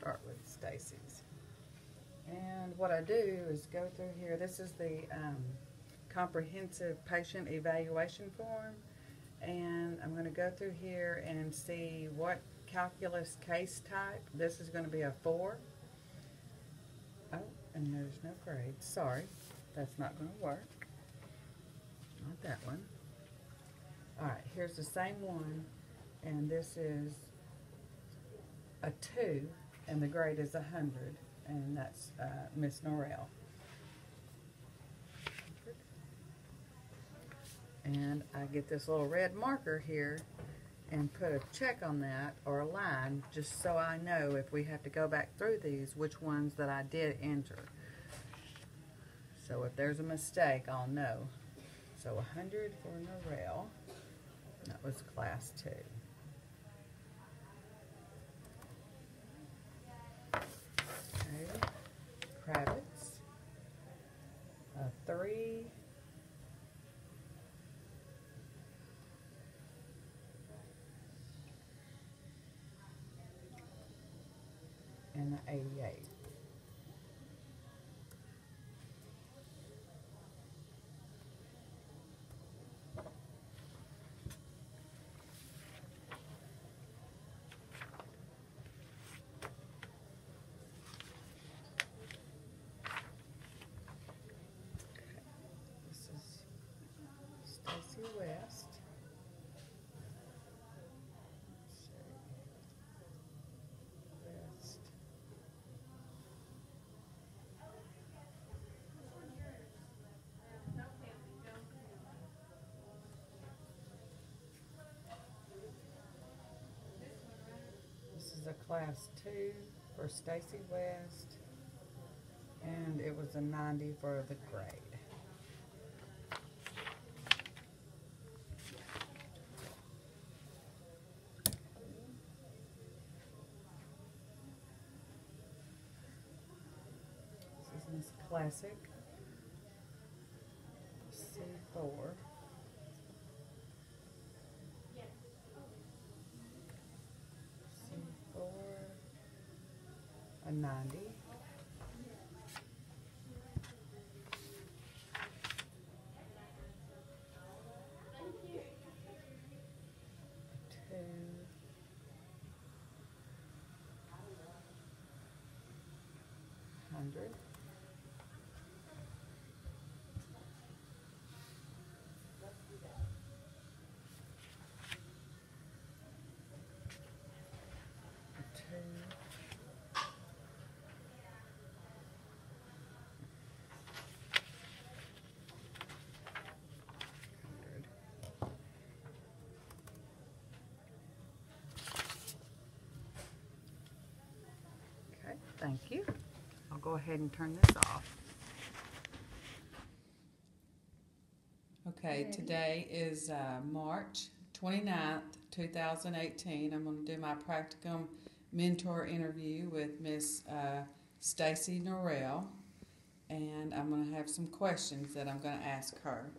start with Stacy's. And what I do is go through here. This is the Comprehensive Patient Evaluation form. And I'm going to go through here and see what calculus case type. This is going to be a 4. Oh, and there's no grade. Sorry, that's not going to work. Not that one. Alright, here's the same one, and this is a 2, and the grade is 100, and that's Miss Norrell. And I get this little red marker here and put a check on that, or a line, just so I know if we have to go back through these, which ones that I did enter. So if there's a mistake, I'll know. So 100 for Norrell. That was class 2. Okay. Kravitz. 3. And an 88. West. West. This is a class 2 for Stacy West, and it was a 90 for the grade. This classic C4. C4, a 90. $200. Okay, thank you. I'll go ahead and turn this off. Okay, today is March 29th, 2018. I'm going to do my practicum mentor interview with Miss Stacy Norrell, and I'm going to have some questions that I'm going to ask her.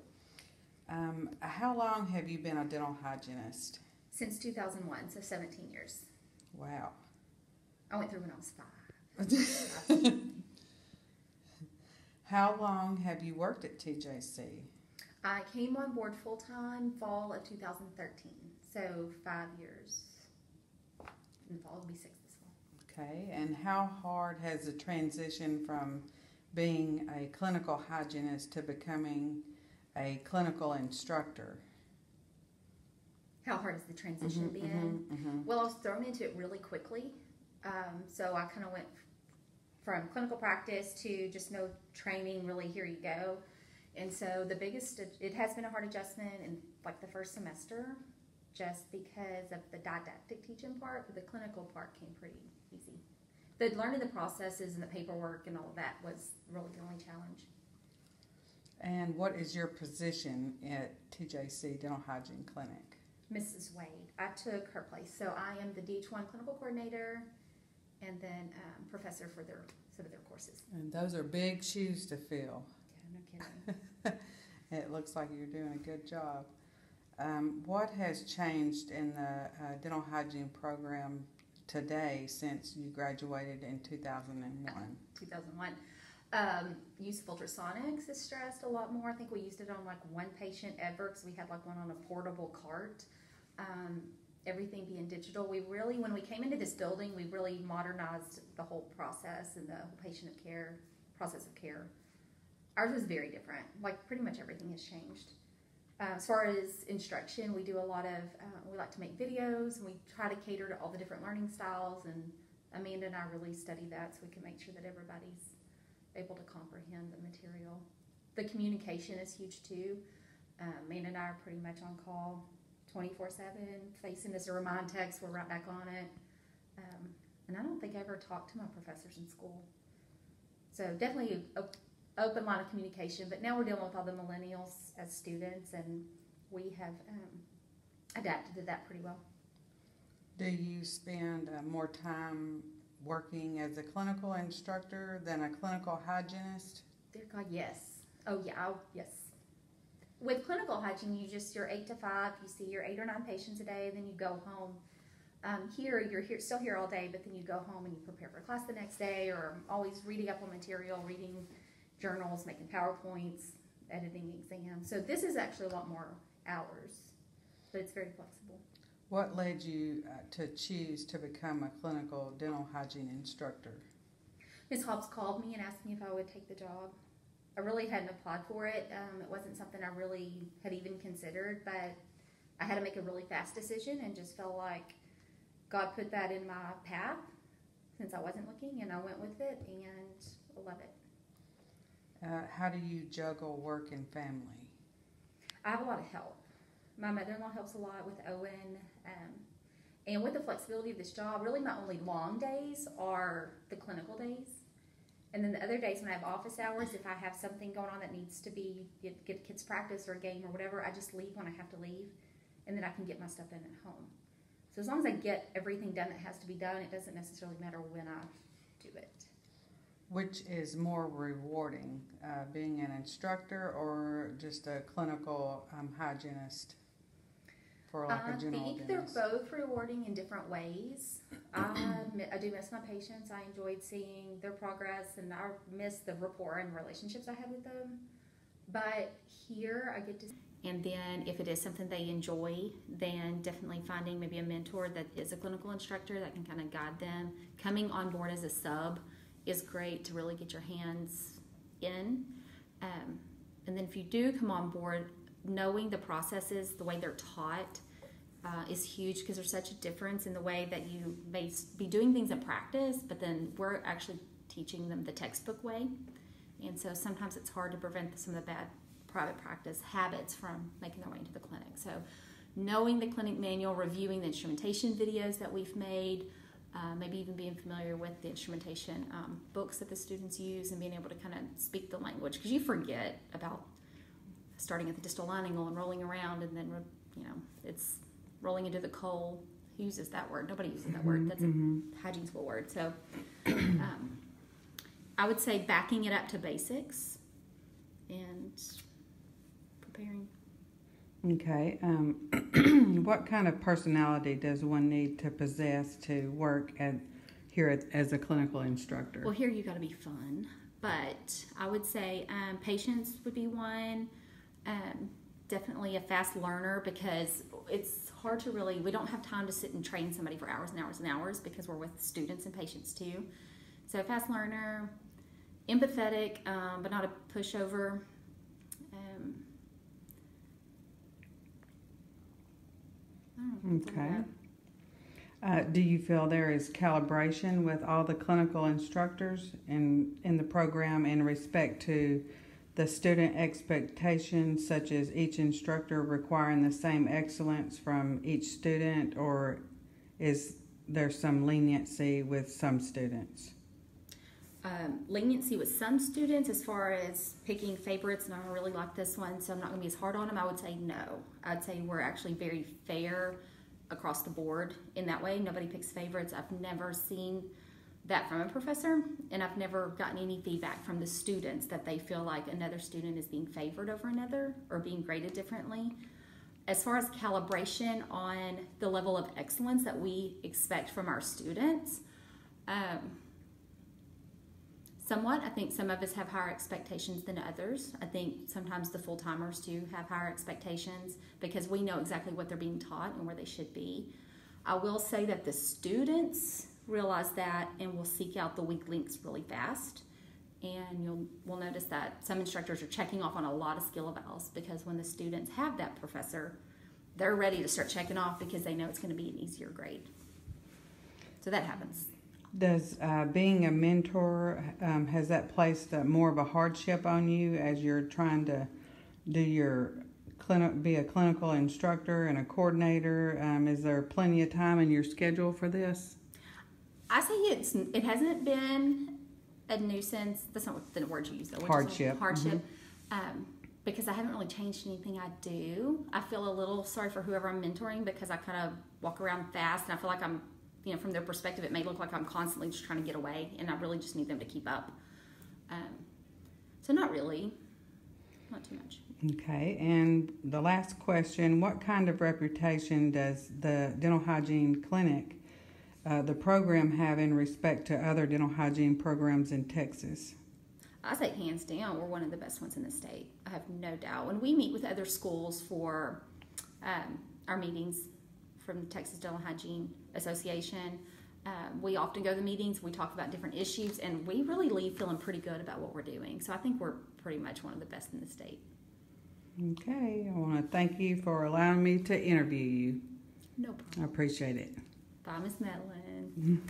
How long have you been a dental hygienist? Since 2001, so 17 years. Wow. I went through when I was 5. How long have you worked at TJC? I came on board full-time fall of 2013, so 5 years. In the fall, it'll be 6 this fall. Okay, and how hard has the transition from being a clinical hygienist to becoming a clinical instructor? How hard has the transition been? Well, I was thrown into it really quickly, so I kind of went from clinical practice to just no training, really, here you go. And so the biggest, it has been a hard adjustment in like the first semester, just because of the didactic teaching part, but the clinical part came pretty easy. The learning the processes and the paperwork and all of that was really the only challenge. And what is your position at TJC Dental Hygiene Clinic? Mrs. Wade. I took her place. So I am the DH1 clinical coordinator and then professor for some of their courses. And those are big shoes to fill. Yeah, no kidding. It looks like you're doing a good job. What has changed in the dental hygiene program today since you graduated in 2001? 2001. Use of ultrasonics is stressed a lot more. I think we used it on like one patient ever because we had like one on a portable cart. Everything being digital. We really, when we came into this building, we really modernized the whole process and the whole patient of care, process of care. Ours was very different. Like pretty much everything has changed. As far as instruction, we do a lot of, we like to make videos and we try to cater to all the different learning styles, and Amanda and I really study that so we can make sure that everybody's able to comprehend the material. The communication is huge too. Amanda and I are pretty much on call 24/7. If they send us a remind text, we're right back on it. And I don't think I ever talked to my professors in school. So definitely a open line of communication, but now we're dealing with all the millennials as students, and we have adapted to that pretty well. Do you spend more time working as a clinical instructor than a clinical hygienist? Dear God, yes. Oh yeah, yes. With clinical hygiene, you're 8 to 5, you see your 8 or 9 patients a day, then you go home. Here, you're still here all day, but then you go home and you prepare for class the next day, or always reading up on material, reading journals, making PowerPoints, editing exams. So this is actually a lot more hours, but it's very flexible. What led you to choose to become a clinical dental hygiene instructor? Ms. Hobbs called me and asked me if I would take the job. I really hadn't applied for it. It wasn't something I really had even considered, but I had to make a really fast decision and just felt like God put that in my path since I wasn't looking, and I went with it, and I love it. How do you juggle work and family? I have a lot of help. My mother-in-law helps a lot with Owen, and with the flexibility of this job, really my only long days are the clinical days. And then the other days when I have office hours, if I have something going on that needs to be, get kids practice or a game or whatever, I just leave when I have to leave, and then I can get my stuff done at home. So as long as I get everything done that has to be done, it doesn't necessarily matter when I do it. Which is more rewarding, being an instructor or just a clinical hygienist for like a general I think dentist? they're both rewarding in different ways. I do miss my patients. I enjoyed seeing their progress, and I miss the rapport and relationships I had with them. But here I get to... And then if it is something they enjoy, then definitely finding maybe a mentor that is a clinical instructor that can kind of guide them. Coming on board as a sub is great to really get your hands in. And then if you do come on board, knowing the processes, the way they're taught is huge, because there's such a difference in the way that you may be doing things in practice, but then we're actually teaching them the textbook way. And so sometimes it's hard to prevent some of the bad private practice habits from making their way into the clinic. So knowing the clinic manual, reviewing the instrumentation videos that we've made, maybe even being familiar with the instrumentation books that the students use, and being able to kind of speak the language, because you forget about starting at the distal line angle and rolling around, and then it's rolling into the coal. Who uses that word? Nobody uses that word. That's a hygiene school word. So I would say backing it up to basics and preparing. Okay. What kind of personality does one need to possess to work here as a clinical instructor? Well, here you got to be fun, but I would say patience would be one. Definitely a fast learner, because it's hard to we don't have time to sit and train somebody for hours and hours and hours, because we're with students and patients too. So fast learner, empathetic, but not a pushover. Okay. Do you feel there is calibration with all the clinical instructors in the program in respect to the student expectations, such as each instructor requiring the same excellence from each student, or is there some leniency with some students? Leniency with some students as far as picking favorites, and I really like this one, so I'm not going to be as hard on them. I would say no. I'd say we're actually very fair across the board in that way. Nobody picks favorites. I've never seen that from a professor, and I've never gotten any feedback from the students that they feel like another student is being favored over another or being graded differently. As far as calibration on the level of excellence that we expect from our students, somewhat. I think some of us have higher expectations than others. I think sometimes the full-timers do have higher expectations because we know exactly what they're being taught and where they should be. I will say that the students realize that and will seek out the weak links really fast. And we'll notice that some instructors are checking off on a lot of skill evals because when the students have that professor, they're ready to start checking off because they know it's going to be an easier grade. So that happens. Does being a mentor, has that placed more of a hardship on you as you're trying to do your be a clinical instructor and a coordinator? Is there plenty of time in your schedule for this? I say it hasn't been a nuisance. That's not the word you use though. Hardship. Hardship. Mm-hmm. Because I haven't really changed anything I do. I feel a little sorry for whoever I'm mentoring because I kind of walk around fast and I feel like I'm, from their perspective, it may look like I'm constantly just trying to get away, and I really just need them to keep up. So not really, not too much. Okay, and the last question, what kind of reputation does the dental hygiene clinic, the program, have in respect to other dental hygiene programs in Texas? I say hands down, we're one of the best ones in the state. I have no doubt. When we meet with other schools for our meetings from the Texas Dental Hygiene Association, we often go to the meetings, we talk about different issues, and we really leave feeling pretty good about what we're doing. So I think we're pretty much one of the best in the state. Okay, I want to thank you for allowing me to interview you. No problem. I appreciate it. Bye, Miss Madeline.